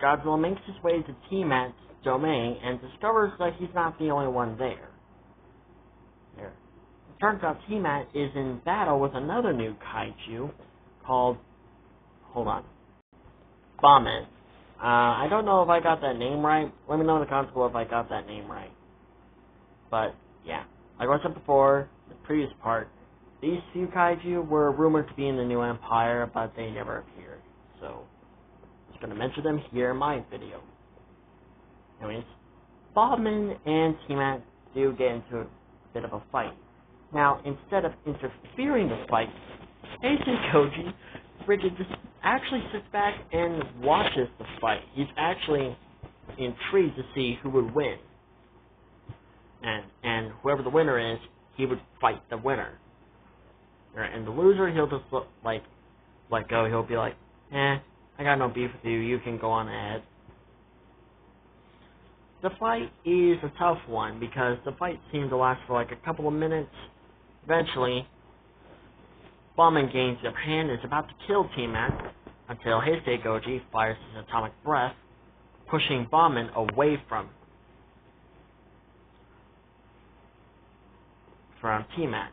Godzilla makes his way to T-Mat's domain and discovers that he's not the only one there. It turns out T-Mat is in battle with another new kaiju called, Bombin. I don't know if I got that name right. Let me know in the comments below if I got that name right. But, yeah. Like I said before, the previous part, these few kaiju were rumored to be in the New Empire, but they never appeared. So, I'm just going to mention them here in my video. Anyways, Bombin and T-Mat do get into a bit of a fight. Now, instead of interfering in the fight, heisei Koji freaking just actually sits back and watches the fight. He's actually intrigued to see who would win. And whoever the winner is, he would fight the winner. And the loser, he'll just let go. He'll be like, I got no beef with you. You can go on ahead. The fight is a tough one because the fight seemed to last for like a couple of minutes. Eventually, Bombin gains the upper hand and is about to kill T-Mat until heisei Koji fires his atomic breath, pushing Bombin away from T-Mat.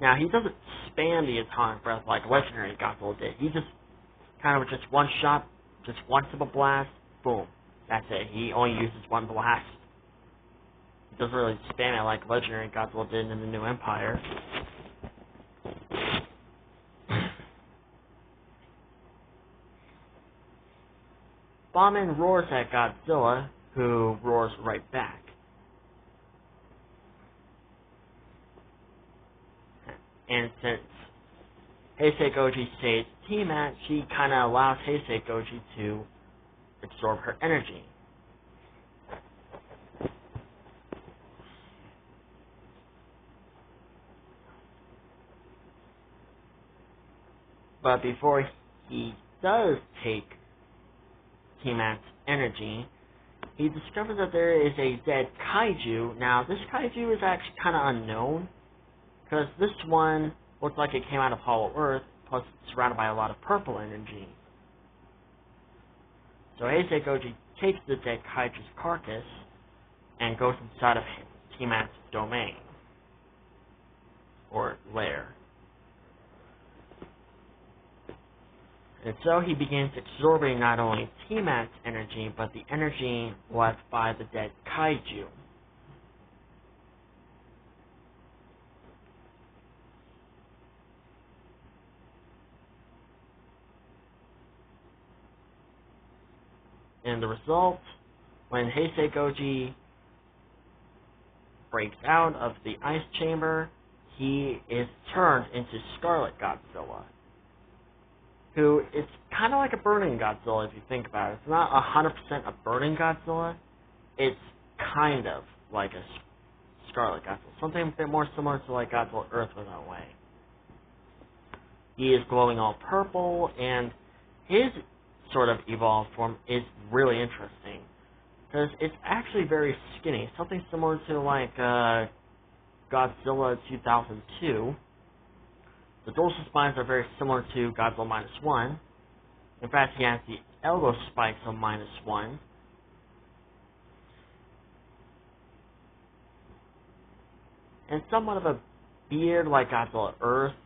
Now, he doesn't spam the atomic breath like legendary Godzilla did. He just kind of just one shot, just one simple blast, boom. That's it. He only uses one blast. He doesn't really spam it like legendary Godzilla did in the New Empire. Bombin roars at Godzilla, who roars right back. And since heisei Koji saves T-Mat, she kind of allows heisei Koji to absorb her energy. But before he does take T-Mat's energy, he discovers that there is a dead kaiju. Now, this kaiju is actually kind of unknown, because this one looks like it came out of Hollow Earth, plus it's surrounded by a lot of purple energy. So heisei Koji takes the dead kaiju's carcass and goes inside of T-Mat's domain, or lair. And so he begins absorbing not only T-Mat's energy, but the energy left by the dead kaiju. And the result, when heisei Koji breaks out of the ice chamber, he is turned into Scarlet Godzilla, who is kind of like a burning Godzilla if you think about it. It's not 100% a burning Godzilla, it's kind of like a Scarlet Godzilla, something a bit more similar to like Godzilla Earth in that way. He is glowing all purple, and his sort of evolved form is really interesting, because it's actually very skinny, something similar to like Godzilla 2002. The dorsal spines are very similar to Godzilla -1. In fact, he has the elbow spikes of -1. And somewhat of a beard like Godzilla Earth.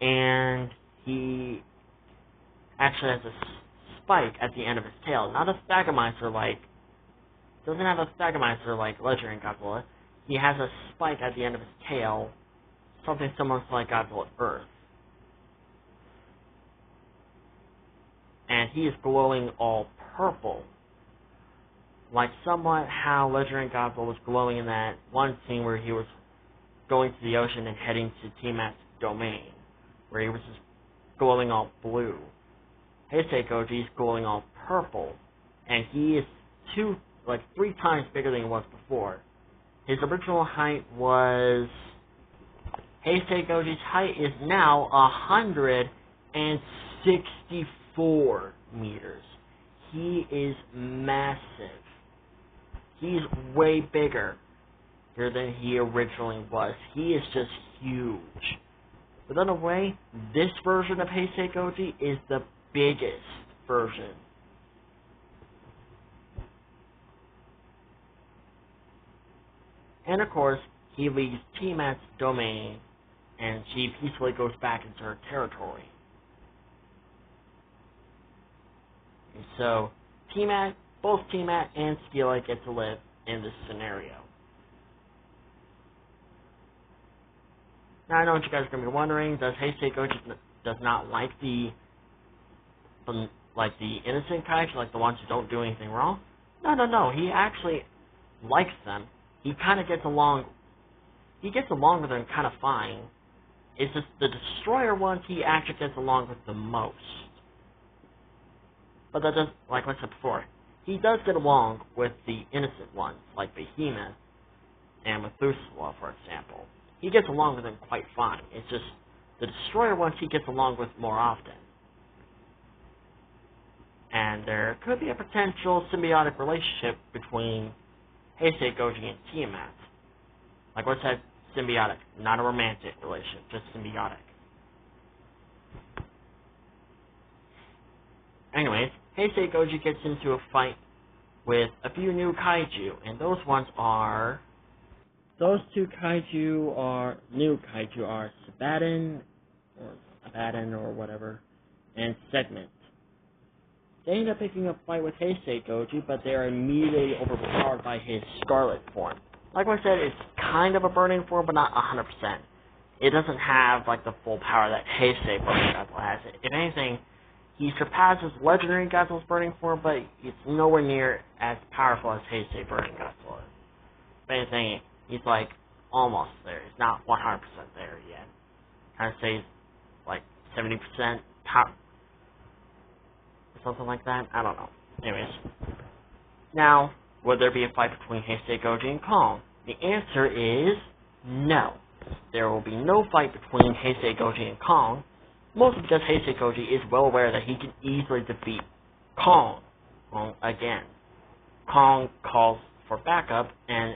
And he actually has a spike at the end of his tail. Not a Thagomizer like, doesn't have a Thagomizer like legendary Godzilla. He has a spike at the end of his tail, something similar to like Godzilla Earth. And he is glowing all purple, like somewhat how legendary Godzilla was glowing in that one scene where he was going to the ocean and heading to T-Mat's domain, where he was just glowing all blue. Heisei Koji is glowing all purple, and he is 3 times bigger than he was before. His original height was... Heisei Goji's height is now 164 meters. He is massive. He's way bigger bigger than he originally was. He is just huge. But in a way, this version of Heisei Goji is the biggest version. And of course, he leaves Tiamat's domain, and she peacefully goes back into her territory. And so, both Tiamat and Skila get to live in this scenario. Now I know what you guys are going to be wondering, does Heisei Goji does not like the innocent kaiju, like the ones who don't do anything wrong? No, he actually likes them. He kind of gets along with them kind of fine. It's just the destroyer ones he actually gets along with the most. But that does, like I said before, he does get along with the innocent ones, like Behemoth and Methuselah, for example. He gets along with them quite fine. It's just the destroyer ones he gets along with more often. And there could be a potential symbiotic relationship between Heisei Goji and Tiamat. Like what I said, symbiotic, not a romantic relationship, just symbiotic. Anyways, Heisei Goji gets into a fight with a few new kaiju, and those two new kaiju are Abaddon or whatever, and Segment. They end up picking a fight with Heisei Goji, but they are immediately overpowered by his Scarlet form. Like I said, it's kind of a burning form, but not 100%. It doesn't have like the full power that Heisei Burning Godzilla has. If anything, he surpasses legendary Godzilla's burning form, but it's nowhere near as powerful as Heisei Burning Godzilla. If anything, he's like almost there. He's not 100% there yet. Kind of say like 70% power. Something like that? I don't know. Anyways. Now, would there be a fight between Heisei Goji and Kong? The answer is no. There will be no fight between Heisei Goji and Kong, mostly because Heisei Goji is well aware that he can easily defeat Kong again. Kong calls for backup, and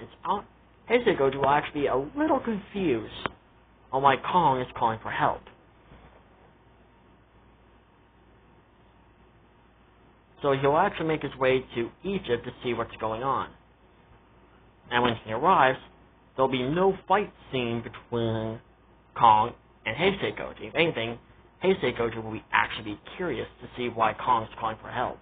Heisei Goji will actually be a little confused on why Kong is calling for help. So he'll actually make his way to Egypt to see what's going on. And when he arrives, there'll be no fight scene between Kong and Heisei Goji. If anything, Heisei Goji will actually be curious to see why Kong's calling for help.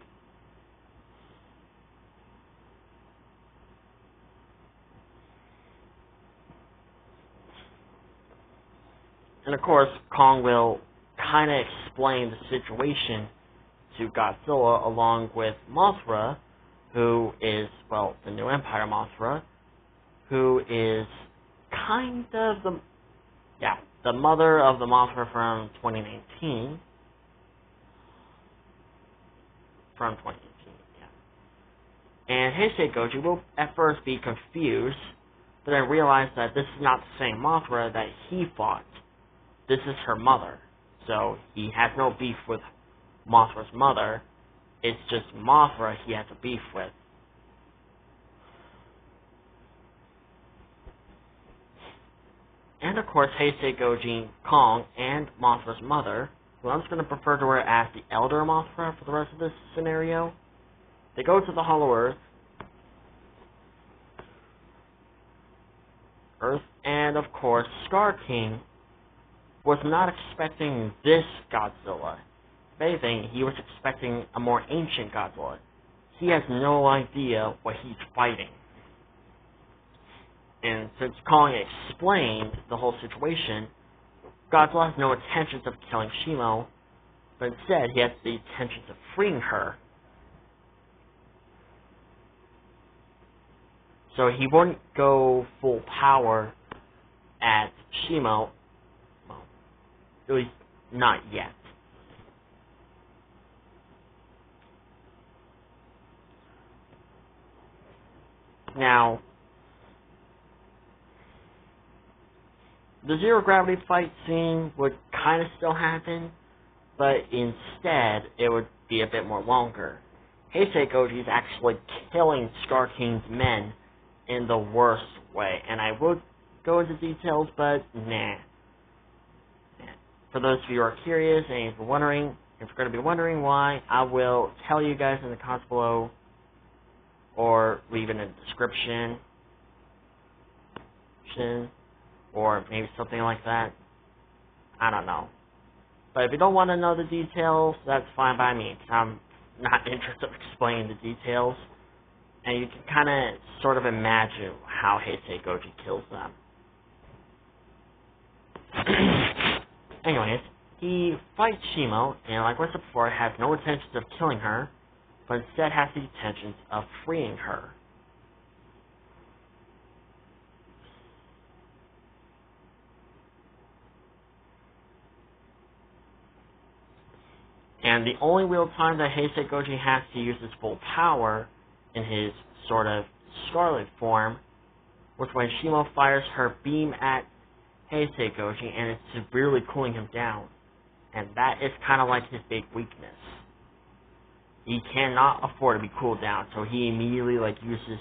And of course, Kong will kind of explain the situation to Godzilla along with Mothra, who is, well, the new Empire Mothra, who is kind of the mother of the Mothra from 2019. And Heisei Goji will at first be confused, but then realize that this is not the same Mothra that he fought. This is her mother. So he has no beef with Mothra's mother. It's just Mothra he has a beef with. And of course, Heisei Goji, Kong, and Mothra's mother, who I'm just going to prefer to her as the Elder Mothra for the rest of this scenario, they go to the Hollow Earth, and of course, Scar King was not expecting this Godzilla. If anything, he was expecting a more ancient Godzilla. He has no idea what he's fighting. And since Kong explained the whole situation, Godzilla has no intentions of killing Shimo, but instead he has the intentions of freeing her. So he wouldn't go full power at Shimo, well, at least not yet. Now, the zero-gravity fight scene would kind of still happen, but instead, it would be a bit more longer. Heisei Goji is actually killing Scar King's men in the worst way. And I will go into details, but nah. For those of you who are curious and if you're going to be wondering why, I will tell you guys in the comments below or leave it in the description or maybe something like that. I don't know. But if you don't want to know the details, that's fine by me, because I'm not interested in explaining the details. And you can kind of sort of imagine how Heisei Goji kills them. Anyways, he fights Shimo, and like I said before, has no intentions of killing her, but instead has the intentions of freeing her. And the only real time that Heisei Goji has to use his full power in his sort of scarlet form was when Shimo fires her beam at Heisei Goji and it's severely cooling him down. And that is kind of like his big weakness. He cannot afford to be cooled down, so he immediately uses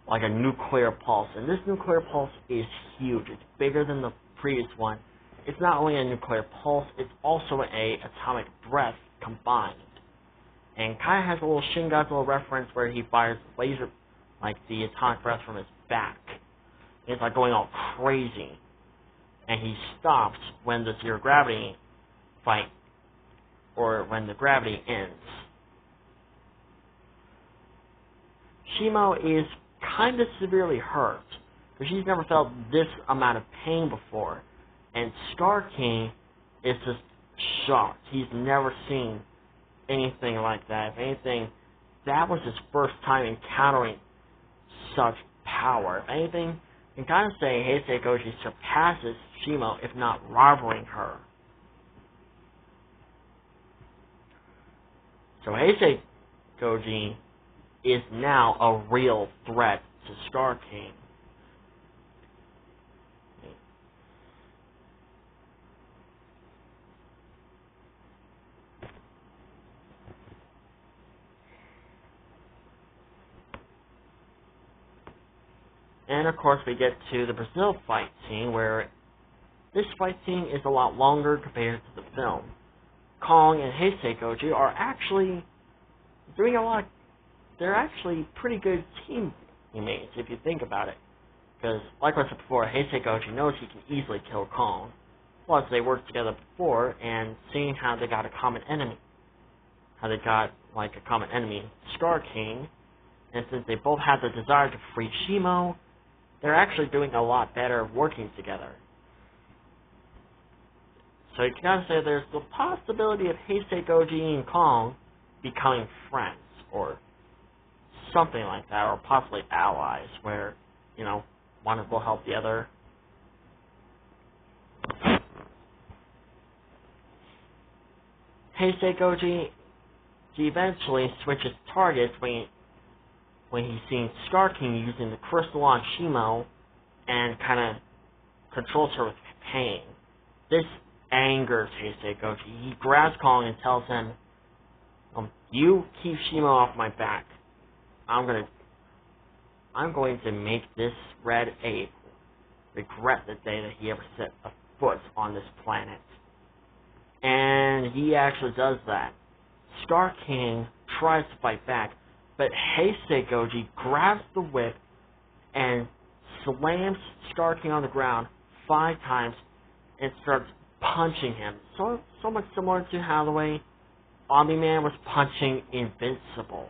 a nuclear pulse. And this nuclear pulse is huge. It's bigger than the previous one. It's not only a nuclear pulse, it's also a atomic breath combined. And kind of has a little Shin Godzilla reference where he fires laser, the atomic breath from his back. It's going all crazy. And he stops when the zero gravity fight, or when the gravity ends. Shimo is kind of severely hurt, because she's never felt this amount of pain before. And Scar King is just shocked. He's never seen anything like that. If anything, that was his first time encountering such power. If anything, you can kind of say Heisei Goji surpasses Shimo, if not rivaling her. So Heisei Goji is now a real threat to Scar King. And of course we get to the Brazil fight scene, where this fight scene is a lot longer compared to the film. Kong and Heisei Goji are actually doing they're actually pretty good teammates if you think about it. Because, like I said before, Heisei Goji knows he can easily kill Kong. Plus, they worked together before, and seeing how they got a common enemy, Scar King, and since they both had the desire to free Shimo, they're actually doing a lot better working together. So you can kind of say there's the possibility of Heisei Goji and Kong becoming friends, or something like that, or possibly allies, where, one will help the other. Heisei Goji eventually switches targets when he's seen Scar King using the crystal on Shimo and kind of controls her with pain. This angers Heisei Goji. He grabs Kong and tells him, you keep Shimo off my back. I'm going to make this red ape regret the day that he ever set a foot on this planet. And he actually does that. Scar King tries to fight back, but Heisei Goji grabs the whip and slams Scar King on the ground 5 times and starts punching him. So much similar to how the way Omni-Man was punching Invincible.